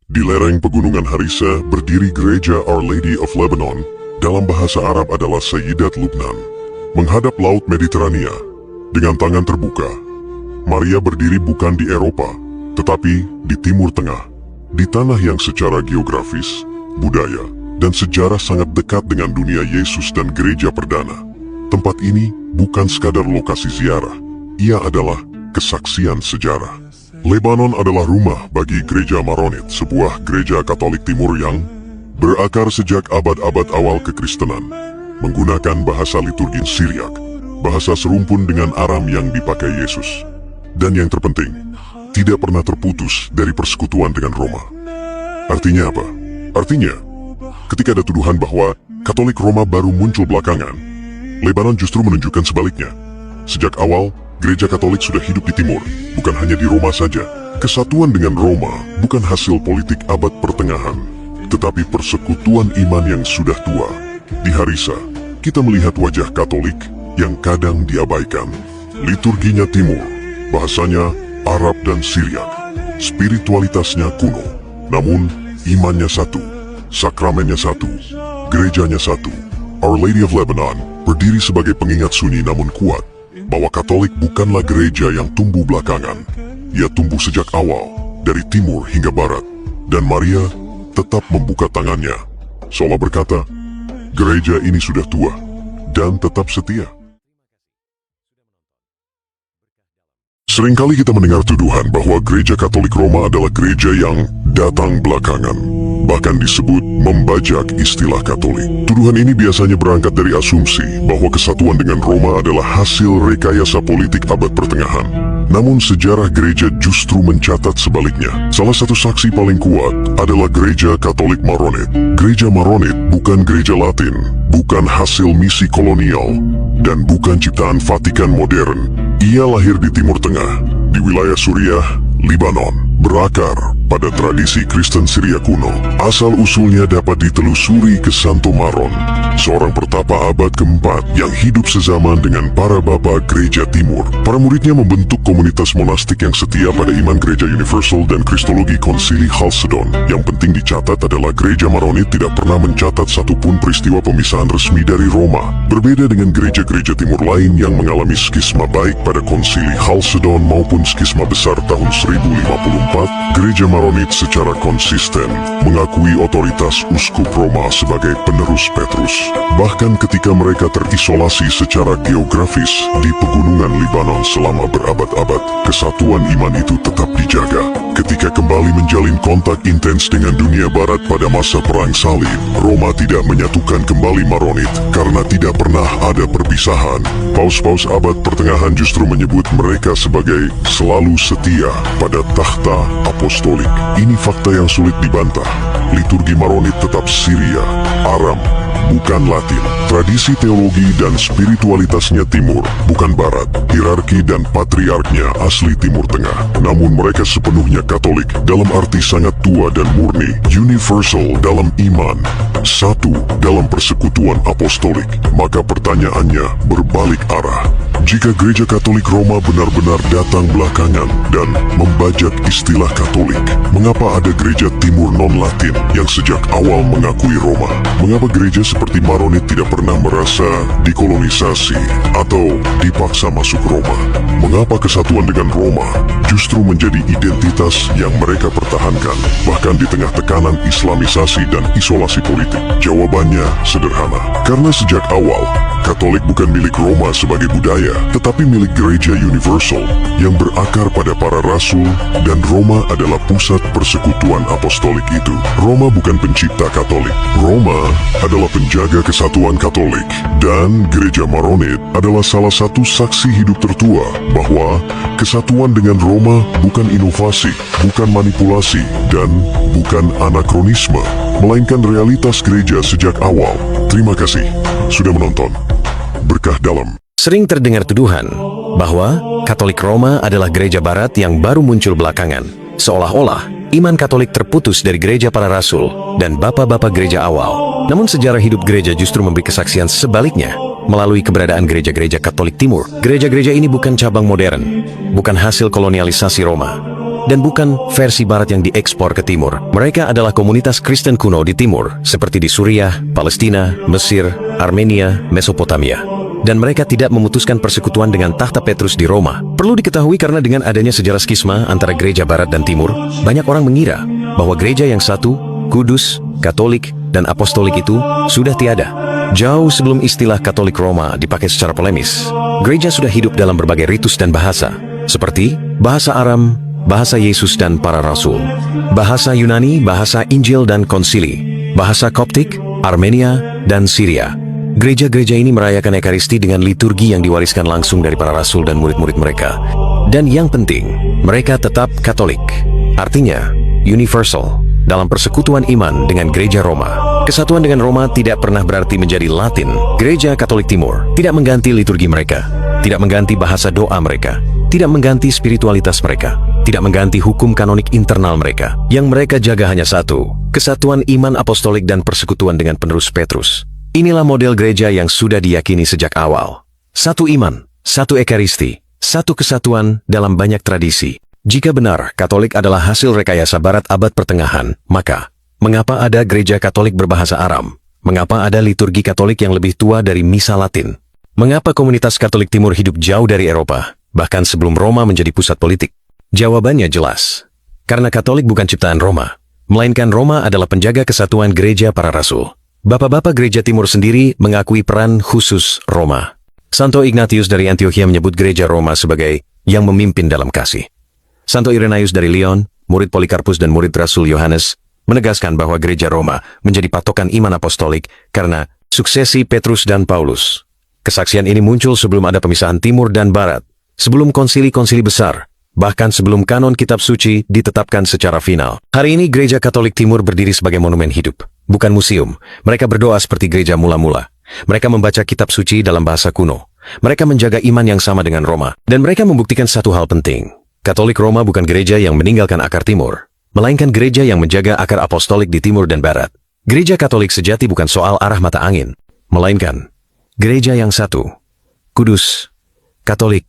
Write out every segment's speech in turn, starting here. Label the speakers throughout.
Speaker 1: Di lereng pegunungan Harissa berdiri gereja Our Lady of Lebanon, dalam bahasa Arab adalah Sayyidat Lubnan. Menghadap Laut Mediterania, dengan tangan terbuka, Maria berdiri bukan di Eropa, tetapi di Timur Tengah, di tanah yang secara geografis, budaya, dan sejarah sangat dekat dengan dunia Yesus dan gereja perdana. Tempat ini bukan sekadar lokasi ziarah, ia adalah kesaksian sejarah. Lebanon adalah rumah bagi gereja Maronit, sebuah gereja Katolik Timur yang berakar sejak abad-abad awal kekristenan, menggunakan bahasa liturgi Syriak, bahasa serumpun dengan Aram yang dipakai Yesus. Dan yang terpenting, tidak pernah terputus dari persekutuan dengan Roma. Artinya apa? Artinya, ketika ada tuduhan bahwa Katolik Roma baru muncul belakangan, Lebanon justru menunjukkan sebaliknya. Sejak awal, gereja Katolik sudah hidup di timur, bukan hanya di Roma saja. Kesatuan dengan Roma bukan hasil politik abad pertengahan, tetapi persekutuan iman yang sudah tua. Di Harissa, kita melihat wajah Katolik yang kadang diabaikan. Liturginya timur, bahasanya Arab dan Syriak, spiritualitasnya kuno. Namun, imannya satu, sakramennya satu, gerejanya satu. Our Lady of Lebanon berdiri sebagai pengingat sunyi namun kuat, bahwa Katolik bukanlah gereja yang tumbuh belakangan. Ia tumbuh sejak awal, dari timur hingga barat. Dan Maria tetap membuka tangannya, seolah berkata, gereja ini sudah tua, dan tetap setia. Seringkali kita mendengar tuduhan bahwa gereja Katolik Roma adalah gereja yang datang belakangan, bahkan disebut membajak istilah Katolik. Tuduhan ini biasanya berangkat dari asumsi bahwa kesatuan dengan Roma adalah hasil rekayasa politik abad pertengahan. Namun sejarah gereja justru mencatat sebaliknya. Salah satu saksi paling kuat adalah gereja Katolik Maronit. Gereja Maronit bukan gereja Latin, bukan hasil misi kolonial, dan bukan ciptaan Vatikan modern. Ia lahir di Timur Tengah, di wilayah Suriah, Lebanon, berakar pada tradisi Kristen Syria kuno. Asal-usulnya dapat ditelusuri ke Santo Maron, seorang pertapa abad ke-4 yang hidup sezaman dengan para bapa gereja timur. Para muridnya membentuk komunitas monastik yang setia pada iman gereja universal dan kristologi konsili Chalcedon. Yang penting dicatat adalah gereja Maronit tidak pernah mencatat satupun peristiwa pemisahan resmi dari Roma. Berbeda dengan gereja-gereja timur lain yang mengalami skisma baik pada konsili Chalcedon maupun skisma besar tahun 1054, gereja Maronit secara konsisten mengakui otoritas uskup Roma sebagai penerus Petrus. Bahkan ketika mereka terisolasi secara geografis di pegunungan Lebanon selama berabad-abad, kesatuan iman itu tetap dijaga. Ketika kembali menjalin kontak intens dengan dunia barat pada masa Perang Salib, Roma tidak menyatukan kembali Maronit karena tidak pernah ada perpisahan. Paus-paus abad pertengahan justru menyebut mereka sebagai selalu setia pada takhta apostolik. Ini fakta yang sulit dibantah. Liturgi Maronit tetap Syria, Aram, bukan Latin. Tradisi teologi dan spiritualitasnya timur, bukan barat. Hierarki dan patriarknya asli Timur Tengah. Namun mereka sepenuhnya Katolik dalam arti sangat tua dan murni. Universal dalam iman, satu dalam persekutuan apostolik. Maka pertanyaannya berbalik arah. Jika gereja Katolik Roma benar-benar datang belakangan dan membajak istilah Katolik, mengapa ada gereja timur non-Latin yang sejak awal mengakui Roma? Mengapa gereja seperti Maronit tidak pernah merasa dikolonisasi atau dipaksa masuk Roma? Mengapa kesatuan dengan Roma justru menjadi identitas yang mereka pertahankan, bahkan di tengah tekanan islamisasi dan isolasi politik? Jawabannya sederhana, karena sejak awal, Katolik bukan milik Roma sebagai budaya, tetapi milik gereja universal yang berakar pada para rasul, dan Roma adalah pusat persekutuan apostolik itu. Roma bukan pencipta Katolik. Roma adalah penjaga kesatuan Katolik, dan gereja Maronit adalah salah satu saksi hidup tertua bahwa kesatuan dengan Roma bukan inovasi, bukan manipulasi, dan bukan anakronisme, melainkan realitas gereja sejak awal. Terima kasih sudah menonton. Berkah dalam.
Speaker 2: Sering terdengar tuduhan bahwa Katolik Roma adalah gereja barat yang baru muncul belakangan, seolah-olah iman Katolik terputus dari gereja para rasul dan bapa-bapa gereja awal. Namun sejarah hidup gereja justru memberi kesaksian sebaliknya. Melalui keberadaan gereja-gereja Katolik Timur, gereja-gereja ini bukan cabang modern, bukan hasil kolonialisasi Roma, dan bukan versi barat yang diekspor ke timur. Mereka adalah komunitas Kristen kuno di timur, seperti di Suriah, Palestina, Mesir, Armenia, Mesopotamia. Dan mereka tidak memutuskan persekutuan dengan tahta Petrus di Roma. Perlu diketahui karena dengan adanya sejarah skisma antara gereja barat dan timur, banyak orang mengira bahwa gereja yang satu, kudus, Katolik, dan apostolik itu sudah tiada. Jauh sebelum istilah Katolik Roma dipakai secara polemis, gereja sudah hidup dalam berbagai ritus dan bahasa, seperti bahasa Aram, bahasa Yesus dan para rasul, bahasa Yunani, bahasa Injil dan konsili, bahasa Koptik, Armenia, dan Syria. Gereja-gereja ini merayakan Ekaristi dengan liturgi yang diwariskan langsung dari para rasul dan murid-murid mereka. Dan yang penting, mereka tetap Katolik, artinya universal, dalam persekutuan iman dengan gereja Roma. Kesatuan dengan Roma tidak pernah berarti menjadi Latin. Gereja Katolik Timur tidak mengganti liturgi mereka, tidak mengganti bahasa doa mereka, tidak mengganti spiritualitas mereka, tidak mengganti hukum kanonik internal mereka. Yang mereka jaga hanya satu, kesatuan iman apostolik dan persekutuan dengan penerus Petrus. Inilah model gereja yang sudah diyakini sejak awal. Satu iman, satu ekaristi, satu kesatuan dalam banyak tradisi. Jika benar Katolik adalah hasil rekayasa Barat abad pertengahan, maka mengapa ada gereja Katolik berbahasa Aram? Mengapa ada liturgi Katolik yang lebih tua dari Misa Latin? Mengapa komunitas Katolik Timur hidup jauh dari Eropa, bahkan sebelum Roma menjadi pusat politik? Jawabannya jelas. Karena Katolik bukan ciptaan Roma, melainkan Roma adalah penjaga kesatuan gereja para rasul. Bapak-bapak gereja Timur sendiri mengakui peran khusus Roma. Santo Ignatius dari Antioquia menyebut gereja Roma sebagai yang memimpin dalam kasih. Santo Irenaeus dari Lyon, murid Polikarpus dan murid Rasul Yohanes, menegaskan bahwa gereja Roma menjadi patokan iman apostolik karena suksesi Petrus dan Paulus. Kesaksian ini muncul sebelum ada pemisahan Timur dan Barat, sebelum konsili-konsili besar, bahkan sebelum kanon kitab suci ditetapkan secara final. Hari ini gereja Katolik Timur berdiri sebagai monumen hidup, bukan museum. Mereka berdoa seperti gereja mula-mula. Mereka membaca kitab suci dalam bahasa kuno. Mereka menjaga iman yang sama dengan Roma. Dan mereka membuktikan satu hal penting. Katolik Roma bukan gereja yang meninggalkan akar Timur, melainkan gereja yang menjaga akar apostolik di Timur dan Barat. Gereja Katolik sejati bukan soal arah mata angin, melainkan gereja yang satu, kudus, Katolik,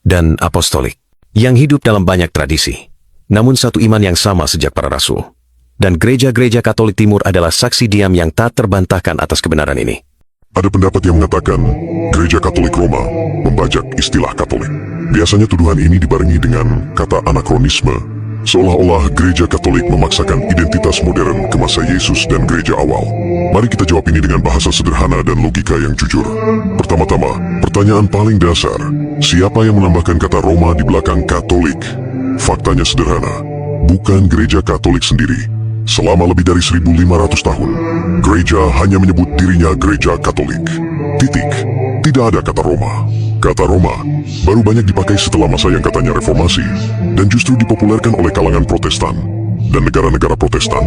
Speaker 2: dan apostolik, yang hidup dalam banyak tradisi, namun satu iman yang sama sejak para rasul. Dan gereja-gereja Katolik Timur adalah saksi diam yang tak terbantahkan atas kebenaran ini.
Speaker 1: Ada pendapat yang mengatakan gereja Katolik Roma membajak istilah Katolik. Biasanya tuduhan ini dibarengi dengan kata anakronisme, seolah-olah gereja Katolik memaksakan identitas modern ke masa Yesus dan gereja awal. Mari kita jawab ini dengan bahasa sederhana dan logika yang jujur. Pertama-tama, pertanyaan paling dasar, siapa yang menambahkan kata Roma di belakang Katolik? Faktanya sederhana, bukan gereja Katolik sendiri. Selama lebih dari 1500 tahun, gereja hanya menyebut dirinya gereja Katolik. Titik. Tidak ada kata Roma. Kata Roma baru banyak dipakai setelah masa yang katanya reformasi, dan justru dipopulerkan oleh kalangan Protestan dan negara-negara Protestan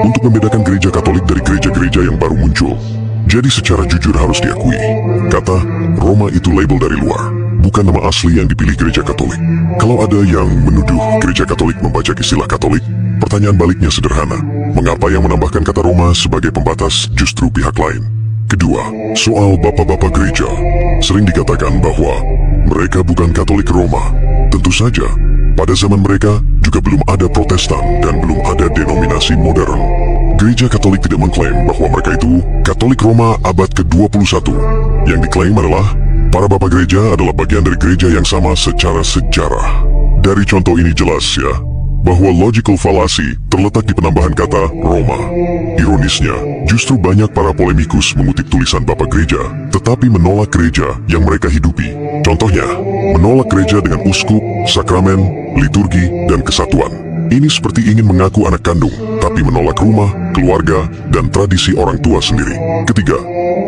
Speaker 1: untuk membedakan gereja Katolik dari gereja-gereja yang baru muncul. Jadi secara jujur harus diakui, kata Roma itu label dari luar, bukan nama asli yang dipilih gereja Katolik. Kalau ada yang menuduh gereja Katolik membajak istilah Katolik, pertanyaan baliknya sederhana, mengapa yang menambahkan kata Roma sebagai pembatas justru pihak lain? Kedua, soal bapak-bapak gereja, sering dikatakan bahwa mereka bukan Katolik Roma. Tentu saja, pada zaman mereka juga belum ada Protestan dan belum ada denominasi modern. Gereja Katolik tidak mengklaim bahwa mereka itu Katolik Roma abad ke-21. Yang diklaim adalah para bapak gereja adalah bagian dari gereja yang sama secara sejarah. Dari contoh ini jelas ya, bahwa logical fallacy terletak di penambahan kata Roma. Ironisnya, justru banyak para polemikus mengutip tulisan bapak gereja, tetapi menolak gereja yang mereka hidupi. Contohnya, menolak gereja dengan uskup, sakramen, liturgi, dan kesatuan. Ini seperti ingin mengaku anak kandung, tapi menolak rumah, keluarga, dan tradisi orang tua sendiri. Ketiga,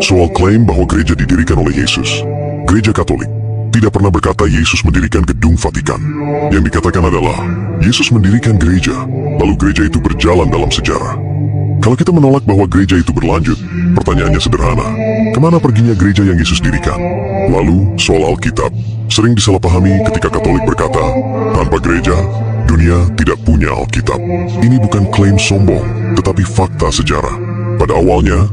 Speaker 1: soal klaim bahwa gereja didirikan oleh Yesus. Gereja Katolik tidak pernah berkata Yesus mendirikan gedung Vatikan. Yang dikatakan adalah, Yesus mendirikan gereja, lalu gereja itu berjalan dalam sejarah. Kalau kita menolak bahwa gereja itu berlanjut, pertanyaannya sederhana, kemana perginya gereja yang Yesus dirikan? Lalu, soal Alkitab, sering disalahpahami ketika Katolik berkata, tanpa gereja, dunia tidak punya Alkitab. Ini bukan klaim sombong, tetapi fakta sejarah. Pada awalnya,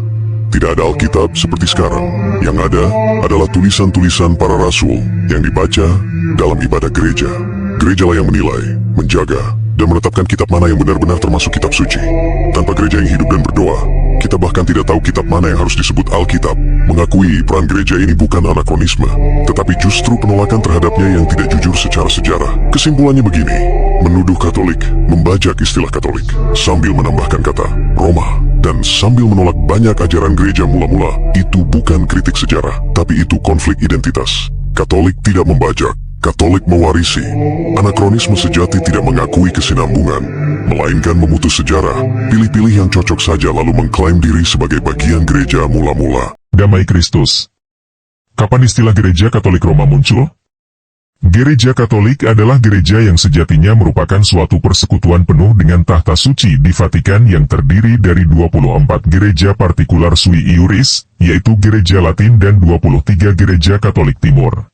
Speaker 1: tidak ada Alkitab seperti sekarang. Yang ada adalah tulisan-tulisan para rasul yang dibaca dalam ibadah gereja. Gerejalah yang menilai, menjaga, dan menetapkan kitab mana yang benar-benar termasuk kitab suci. Tanpa gereja yang hidup dan berdoa, kita bahkan tidak tahu kitab mana yang harus disebut Alkitab. Mengakui peran gereja ini bukan anakronisme, tetapi justru penolakan terhadapnya yang tidak jujur secara sejarah. Kesimpulannya begini, menuduh Katolik, membajak istilah Katolik, sambil menambahkan kata Roma, dan sambil menolak banyak ajaran gereja mula-mula, itu bukan kritik sejarah, tapi itu konflik identitas. Katolik tidak membajak, Katolik mewarisi. Anakronisme sejati tidak mengakui kesinambungan, melainkan memutus sejarah, pilih-pilih yang cocok saja lalu mengklaim diri sebagai bagian gereja mula-mula.
Speaker 3: Damai Kristus. Kapan istilah Gereja Katolik Roma muncul? Gereja Katolik adalah gereja yang sejatinya merupakan suatu persekutuan penuh dengan tahta suci di Vatikan yang terdiri dari 24 gereja partikular sui iuris, yaitu gereja Latin dan 23 gereja Katolik Timur.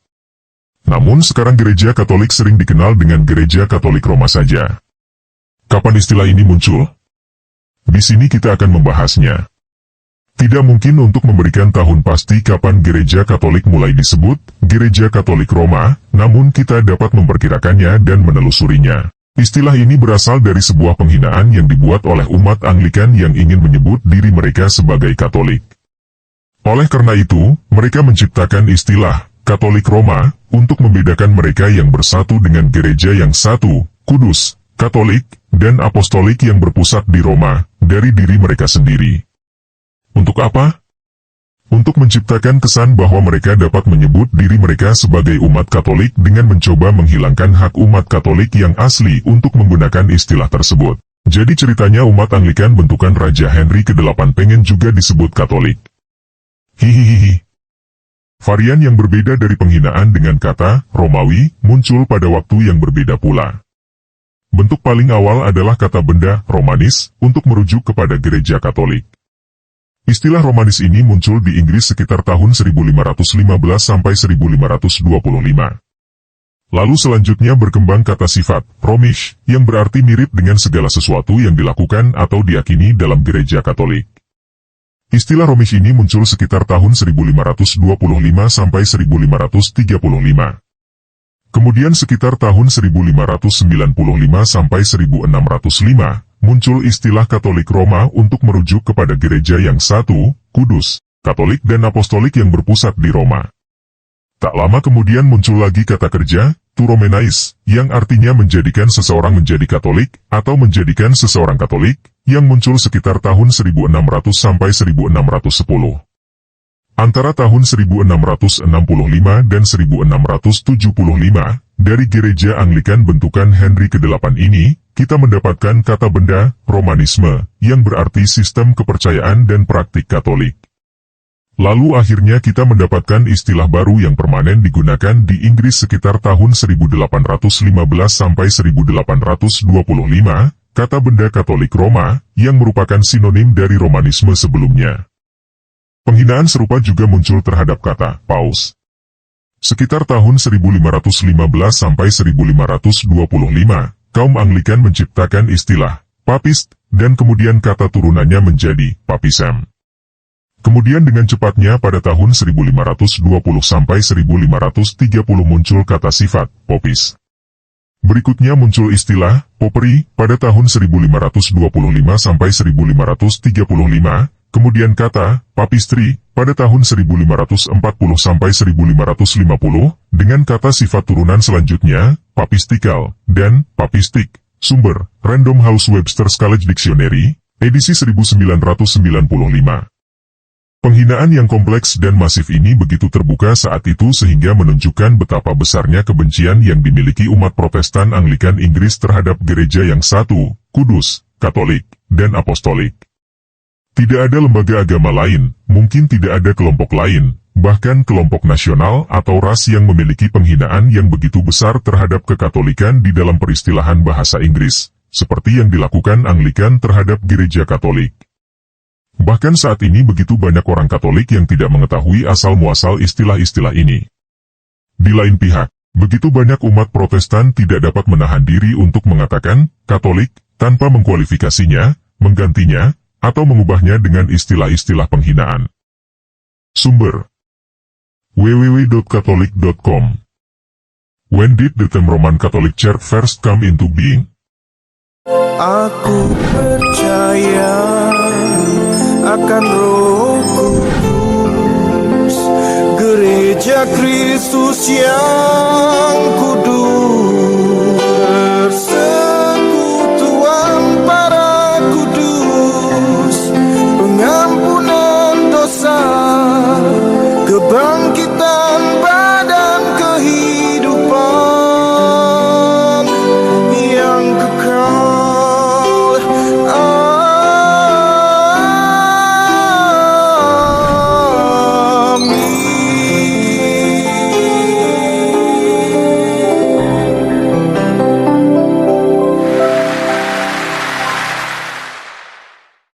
Speaker 3: Namun sekarang gereja Katolik sering dikenal dengan Gereja Katolik Roma saja. Kapan istilah ini muncul? Di sini kita akan membahasnya. Tidak mungkin untuk memberikan tahun pasti kapan Gereja Katolik mulai disebut Gereja Katolik Roma, namun kita dapat memperkirakannya dan menelusurinya. Istilah ini berasal dari sebuah penghinaan yang dibuat oleh umat Anglikan yang ingin menyebut diri mereka sebagai Katolik. Oleh karena itu, mereka menciptakan istilah Katolik Roma untuk membedakan mereka yang bersatu dengan gereja yang satu, kudus, Katolik, dan Apostolik yang berpusat di Roma, dari diri mereka sendiri. Untuk apa? Untuk menciptakan kesan bahwa mereka dapat menyebut diri mereka sebagai umat Katolik dengan mencoba menghilangkan hak umat Katolik yang asli untuk menggunakan istilah tersebut. Jadi ceritanya umat Anglikan bentukan Raja Henry ke-8 pengen juga disebut Katolik. Hihihihi. Varian yang berbeda dari penghinaan dengan kata Romawi muncul pada waktu yang berbeda pula. Bentuk paling awal adalah kata benda Romanis untuk merujuk kepada gereja Katolik. Istilah Romanis ini muncul di Inggris sekitar tahun 1515 sampai 1525. Lalu selanjutnya berkembang kata sifat Romish yang berarti mirip dengan segala sesuatu yang dilakukan atau diyakini dalam gereja Katolik. Istilah Romish ini muncul sekitar tahun 1525 sampai 1535. Kemudian sekitar tahun 1595 sampai 1605, muncul istilah Katolik Roma untuk merujuk kepada gereja yang satu, kudus, Katolik dan Apostolik yang berpusat di Roma. Tak lama kemudian muncul lagi kata kerja, to Romanais, yang artinya menjadikan seseorang menjadi Katolik, atau menjadikan seseorang Katolik, yang muncul sekitar tahun 1600 sampai 1610. Antara tahun 1665 dan 1675, dari gereja Anglikan bentukan Henry ke-8 ini, kita mendapatkan kata benda, Romanisme, yang berarti sistem kepercayaan dan praktik Katolik. Lalu akhirnya kita mendapatkan istilah baru yang permanen digunakan di Inggris sekitar tahun 1815 sampai 1825, kata benda Katolik Roma, yang merupakan sinonim dari Romanisme sebelumnya. Penghinaan serupa juga muncul terhadap kata Paus. Sekitar tahun 1515 sampai 1525, kaum Anglikan menciptakan istilah Papist, dan kemudian kata turunannya menjadi Papism. Kemudian dengan cepatnya pada tahun 1520 sampai 1530 muncul kata sifat Popis. Berikutnya muncul istilah Popery pada tahun 1525 sampai 1535, kemudian kata Papistry pada tahun 1540 sampai 1550, dengan kata sifat turunan selanjutnya, Papistical, dan Papistik. Sumber, Random House Webster's College Dictionary, edisi 1995. Penghinaan yang kompleks dan masif ini begitu terbuka saat itu sehingga menunjukkan betapa besarnya kebencian yang dimiliki umat Protestan Anglikan Inggris terhadap gereja yang satu, kudus, Katolik, dan Apostolik. Tidak ada lembaga agama lain, mungkin tidak ada kelompok lain, bahkan kelompok nasional atau ras yang memiliki penghinaan yang begitu besar terhadap kekatolikan di dalam peristilahan bahasa Inggris, seperti yang dilakukan Anglikan terhadap gereja Katolik. Bahkan saat ini begitu banyak orang Katolik yang tidak mengetahui asal-muasal istilah-istilah ini. Di lain pihak, begitu banyak umat Protestan tidak dapat menahan diri untuk mengatakan Katolik tanpa mengkualifikasinya, menggantinya, atau mengubahnya dengan istilah-istilah penghinaan. Sumber www.catholic.com. When did the term Roman Catholic Church first come into being?
Speaker 4: Aku percaya akan Roh Kudus, Gereja Kristus yang kudus.